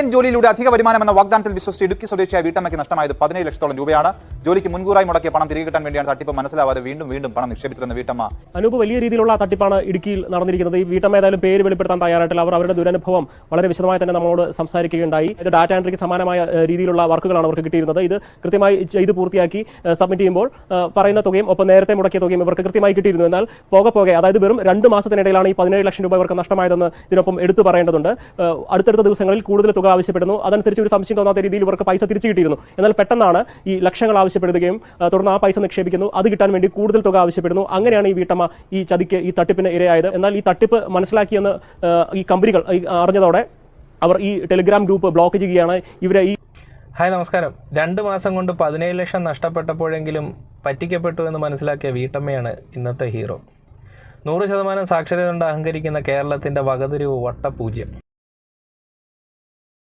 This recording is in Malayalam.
ടൈം ജോലിയിലൂടെ അധിക വരുമാനം എന്ന വാഗ്ദാനത്തിൽ വിശ്വസിച്ച് ഇടുക്കി സ്വദേശിയായ വീട്ടമ്മയ്ക്ക് നഷ്ടമായത് 17 ലക്ഷത്തോളം രൂപയാണ്. ജോലിക്ക് മുൻകൂറായി മുടക്കിയ പണം തിരികെ കിട്ടാൻ വേണ്ടിയാണ് തട്ടിപ്പ് മനസ്സിലാവാതെ വീണ്ടും പണം നിക്ഷേപിച്ചതെന്ന് വീട്ടമ്മ. അനൂപ്, വലിയ രീതിയിലുള്ള തട്ടിപ്പാണ് ഇടുക്കിയിൽ നടന്നിരിക്കുന്നത്. ഈ വീട്ടമ്മ ഏതായാലും പേര് വെളിപ്പെടുത്താൻ തയ്യാറായിട്ടില്ല. അവർ അവരുടെ ദുരനുഭവം വളരെ വിശദമായി തന്നെ നമ്മളോട് സംസാരിക്കുകയുണ്ടായി. ഇത് ഡാറ്റ എൻട്രിക്ക് സമാനമായ രീതിയിലുള്ള വർക്കുകളാണ് അവർക്ക് കിട്ടിയിരുന്നത്. ഇത് കൃത്യമായി ചെയ്ത് പൂർത്തിയാക്കി സബ്മിറ്റ് ചെയ്യുമ്പോൾ പറയുന്ന തുകയും ഒപ്പം നേരത്തെ മുടക്കിയ തുകയും ഇവർക്ക് കൃത്യമായി കിട്ടിയിരുന്നു. എന്നാൽ പോകെ അതായത് വെറും 2 മാസത്തിനിടയിലാണ് ഈ 17 ലക്ഷം രൂപ ഇവർക്ക് നഷ്ടമായതെന്ന് ഇതിനൊപ്പം എടുത്തു പറയേണ്ടതുണ്ട്. അടുത്തടുത്ത ദിവസങ്ങളിൽ കൂടുതൽ തുക ആവശ്യപ്പെടുന്നു. അതനുസരിച്ച് ഒരു സംശയം തോന്നാത്ത രീതിയിൽ ഇവർക്ക് പൈസ തിരിച്ചു കിട്ടിയിരുന്നു. എന്നാൽ പെട്ടെന്നാണ് ഈ ലക്ഷങ്ങൾ ആവശ്യപ്പെടുകയും തുടർന്ന് ആ പൈസ നിക്ഷേപിക്കുന്നു. അത് കിട്ടാൻ വേണ്ടി കൂടുതൽ തുക ആവശ്യപ്പെടുന്നു. അങ്ങനെയാണ് ഈ വീട്ടമ്മ ഈ ചതിക്ക്, ഈ തട്ടിപ്പിന് ഇരയായത്. എന്നാൽ ഈ തട്ടിപ്പ് മനസ്സിലാക്കിയെന്ന് ഈ കമ്പനികൾ അറിഞ്ഞതോടെ അവർ ഈ ടെലിഗ്രാം ഗ്രൂപ്പ് ബ്ലോക്ക് ചെയ്യുകയാണ്. ഇവരെ ഈ ഹായ് നമസ്കാരം. 2 മാസം കൊണ്ട് 17 ലക്ഷം നഷ്ടപ്പെട്ടപ്പോഴെങ്കിലും പറ്റിക്കപ്പെട്ടു എന്ന് മനസ്സിലാക്കിയ വീട്ടമ്മയാണ് ഇന്നത്തെ ഹീറോ. 100% സാക്ഷരത കൊണ്ട് അഹങ്കരിക്കുന്ന കേരളത്തിൻ്റെ വകതിരിവ് വട്ടപൂജ്യം.